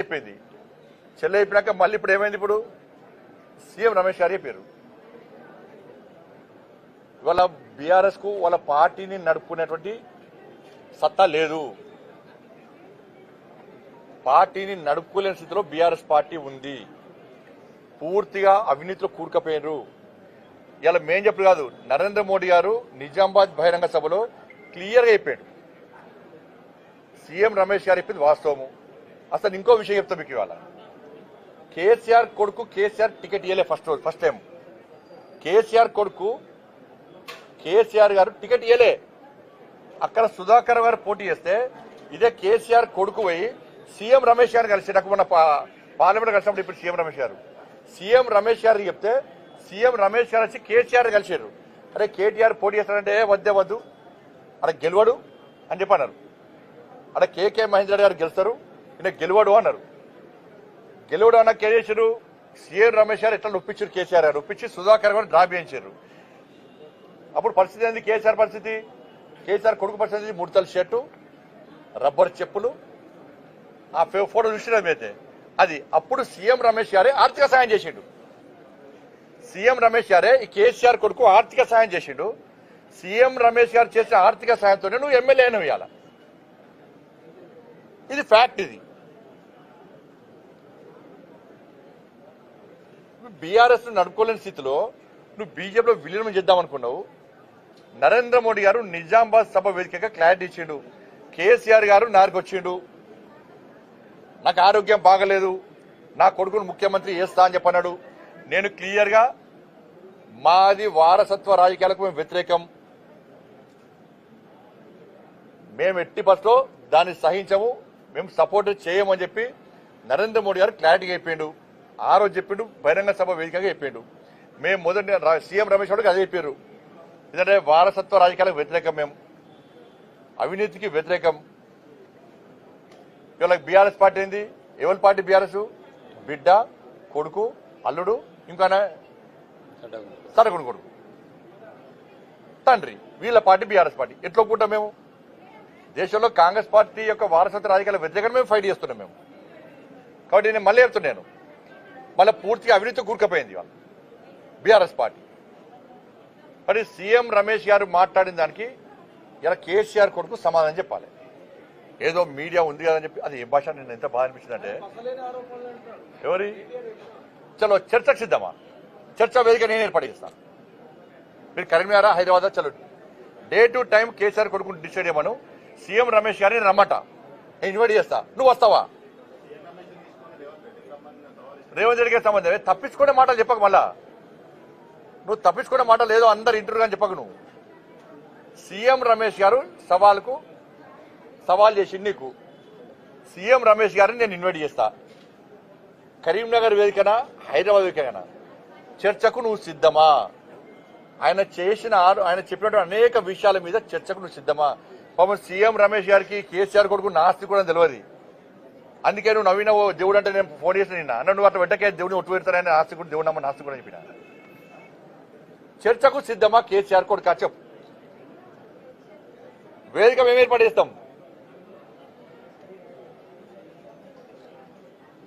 అయిపోయింది. చెల్లె అయిపోయినాక మళ్ళీ ఇప్పుడు ఏమైంది? ఇప్పుడు సీఎం రమేష్ గారి పేరు ఇవాళ బీఆర్ఎస్ కు వాళ్ళ పార్టీని నడుపుకునేటువంటి సత్తా లేదు. పార్టీని నడుపుకోలేని స్థితిలో బీఆర్ఎస్ పార్టీ ఉంది. పూర్తిగా అవినీతిలో కూరుకుపోయారు. ఇలా మేం చెప్పు కాదు, నరేంద్ర మోడీ గారు నిజామాబాద్ బహిరంగ సభలో క్లియర్గా చెప్పాడు. సీఎం రమేష్ గారు చెప్పింది వాస్తవము. అసలు ఇంకో విషయం చెప్తా మీకు. ఇవాళ కేసీఆర్ కొడుకు కేసీఆర్ టికెట్ ఇవ్వలే ఫస్ట్ టైం. కేసీఆర్ కొడుకు కేసీఆర్ గారు టికెట్ ఇవ్వలే. అక్కడ సుధాకర్ గారు పోటీ చేస్తే ఇదే కేసీఆర్ కొడుకు పోయి సీఎం రమేష్ గారిని కలిసి, నాకు మొన్న పార్లమెంట్ కలిసినప్పుడు ఇప్పుడు సీఎం రమేష్ గారికి చెప్తే సీఎం రమేష్ గారు వచ్చి కేసీఆర్ కలిసారు. అరే కేటీఆర్ పోటీ చేస్తారంటే వద్దు అక్కడ గెలవడు అని చెప్పి అన్నారు. అక్కడ కేకే మహేందర్ గారు గెలుస్తారు, ఈయన గెలవడు అన్నారు. గెలవడు అన్న ఏం చేశారు? సీఎం రమేష్ గారు ఎట్లా ఒప్పించారు? కేసీఆర్ గారు ఒప్పించి సుధాకర్ గారు డ్రాప్ చేయించారు. అప్పుడు పరిస్థితి ఏంది? కేసీఆర్ పరిస్థితి, కేసీఆర్ కొడుకు పరిస్థితి 3 తల షర్టు, రబ్బర్ చెప్పులు, ఆ ఫోటో చూసినాం అయితే అది. అప్పుడు సీఎం రమేష్ గారే ఆర్థిక సాయం చేసిండు. సీఎం రమేష్ గారే ఈ కేసీఆర్ కొడుకు ఆర్థిక సాయం చేసిండు. సీఎం రమేష్ గారు చేసే ఆర్థిక సాయంతోనే నువ్వు ఎమ్మెల్యే అయినవు. ఇవాళ ఇది ఫ్యాక్ట్. ఇది బీఆర్ఎస్ నడుపుకోలేని స్థితిలో నువ్వు బీజేపీలో విలీనం చేద్దామనుకున్నావు. నరేంద్ర మోడీ గారు నిజామాబాద్ సభ వేదికగా క్లారిటీ ఇచ్చిండు. కేసీఆర్ గారు నారుకొచ్చిండు, నాకు ఆరోగ్యం బాగలేదు, నా కొడుకును ముఖ్యమంత్రి చేస్తా అని చెప్పన్నాడు. నేను క్లియర్గా మాది వారసత్వ రాజకీయాలకు మేము వ్యతిరేకం, మేము ఎట్టి బస్లో దాన్ని సహించము, మేము సపోర్ట్ చేయమని చెప్పి నరేంద్ర మోడీ గారు క్లారిటీగా చెప్పిండు. ఆ రోజు చెప్పిండు, బహిరంగ సభ వేదికగా చెప్పిండు. మేము మొదటి సీఎం రమేష్ గారికి అదే చెప్పారు. ఎందుకంటే వారసత్వ రాజకీయాలకు వ్యతిరేకం, మేము అవినీతికి వ్యతిరేకం. ఇవాళ బీఆర్ఎస్ పార్టీ ఏంది? ఎవరి పార్టీ బీఆర్ఎస్? బిడ్డ, కొడుకు, అల్లుడు, ఇంకా సరగుడు కొడుకు, తండ్రి, వీళ్ళ పార్టీ బీఆర్ఎస్ పార్టీ. ఎట్లా ఒప్పుకుంటాం మేము? దేశంలో కాంగ్రెస్ పార్టీ యొక్క వారసత్వ రాజకీయాల వ్యతిరేకంగా మేము ఫైట్ చేస్తున్నాం మేము. కాబట్టి నేను మళ్ళీ చెప్తున్నాను, మళ్ళీ పూర్తిగా అవినీతి కూరుకుపోయింది ఇవాళ బీఆర్ఎస్ పార్టీ. మరి సీఎం రమేష్ గారు మాట్లాడిన దానికి ఇలా కేసీఆర్ కొడుకు సమాధానం చెప్పాలి. ఏదో మీడియా ఉంది కదని చెప్పి అది ఏ భాష? నేను ఎంత బాగా అనిపించిందంటే, ఎవరి చలో చర్చకు సిద్ధమా? చర్చ వేదిక నేను ఏర్పాటు చేస్తాను. మీరు కరీంనగర్, హైదరాబాద్ చలో డే టు టైం కేసీఆర్ కొడుకు డిసైడ్ చేయమను. సీఎం రమేష్ గారిని రమ్మట, నేను ఇన్వైట్ చేస్తా. నువ్వు వస్తావా? రేవంత్ రెడ్డికి సంబంధం తప్పించుకునే మాటలు చెప్పక. మళ్ళా నువ్వు తప్పించుకునే మాటలు ఏదో అందరు ఇంటర్వ్యూ అని చెప్పకు. నువ్వు సీఎం రమేష్ గారు సవాల్ చేసి నీకు సీఎం రమేష్ గారిని నేను ఇన్వైట్ చేస్తా. కరీంనగర్ వేదికనా, హైదరాబాద్ వేదికనా, చర్చకు నువ్వు సిద్ధమా? ఆయన చెప్పినటువంటి అనేక విషయాల మీద చర్చకు నువ్వు సిద్ధమా? పాపం సీఎం రమేష్ గారికి కేసీఆర్ కొడుకు నాస్తి కూడా తెలియదు. అందుకే నువ్వు నవీన దేవుడు అంటే నేను ఫోన్ చేసిన నిన్న అన్న, నువ్వు అట్లా వెంటకే దేవుడిని ఒట్టు పెడతానని ఆస్తి కూడా దేవుడు నమ్మ నాస్తి కూడా చెప్పిన. చర్చకు సిద్ధమా కేసీఆర్ కొడుకు? చెప్పు. వేదిక మేము ఏర్పాటు చేస్తాం.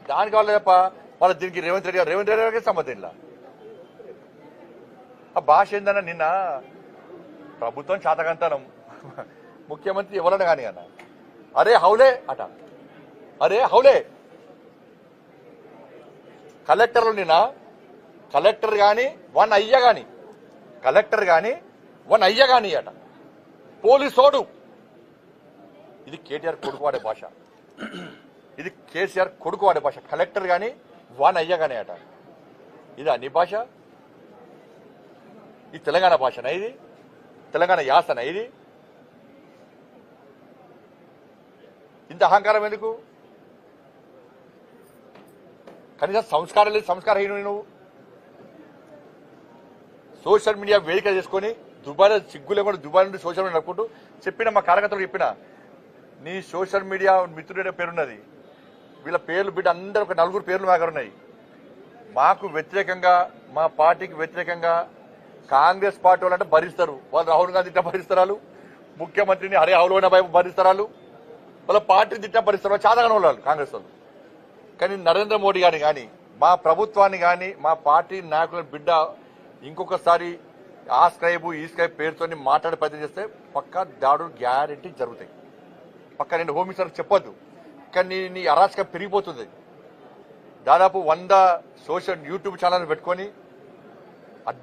దానికి వాళ్ళ తప్ప వాళ్ళ దీనికి రేవంత్ రెడ్డి గారికి సంబంధం ఇలా. ఆ భాష ఏందన్నా, నిన్న ప్రభుత్వం చాతకంతనం, ముఖ్యమంత్రి ఎవరన్నా కానీ అన్న అరే హౌలే అట, అరే హౌలే. కలెక్టర్లు నిన్న కలెక్టర్ కానీ వన్ అయ్య కానీ అట పోలీసోడు. ఇది కేటీఆర్ కొడుకు వాడే భాష, ఇది కేసీఆర్ కొడుకు వాడే భాష. కలెక్టర్ కానీ వన్ అయ్య కానీ అట. ఇది అన్ని భాష? ఇది తెలంగాణ భాషనా? ఇది తెలంగాణ యాసనా? ఇది ఇంత అహంకారం ఎందుకు? కనీసం సంస్కారం లేదు, సంస్కారహీనుడు నువ్వు. సోషల్ మీడియా వేదిక చేసుకొని దుబాయ్లో సిగ్గు లేకుండా దుబాయ్ నుండి సోషల్ మీడియా నడుపుకుంటూ చెప్పిన మా కార్యకర్తలు చెప్పిన, నీ సోషల్ మీడియా మిత్రుడే పేరున్నది, వీళ్ళ పేర్లు బిడ్డ అందరూ ఒక 4 పేర్లు మా దగ్గర ఉన్నాయి. మాకు వ్యతిరేకంగా, మా పార్టీకి వ్యతిరేకంగా కాంగ్రెస్ పార్టీ వాళ్ళంటే భరిస్తారు. వాళ్ళు రాహుల్ గాంధీ తిట్టా భరిస్తారు, ముఖ్యమంత్రిని హరే హౌలోన భరిస్తారు, వాళ్ళ పార్టీ తిట్టా భరిస్తారు. చాలా వాళ్ళు కాంగ్రెస్ వాళ్ళు. కానీ నరేంద్ర మోడీ గారిని కానీ మా ప్రభుత్వాన్ని కానీ మా పార్టీ నాయకుల బిడ్డ ఇంకొకసారి ఆ స్క్రైబు ఈ స్క్రైబ్ పేరుతో మాట్లాడే ప్రయత్నం చేస్తే పక్కా దాడులు గ్యారెంటీ జరుగుతాయి. పక్క నేను హోమ్ మినిస్టర్ చెప్పొద్దు, కానీ నీ అరాచకం పెరిగిపోతుంది. దాదాపు 100 సోషల్ యూట్యూబ్ ఛానల్ పెట్టుకొని అడ్డ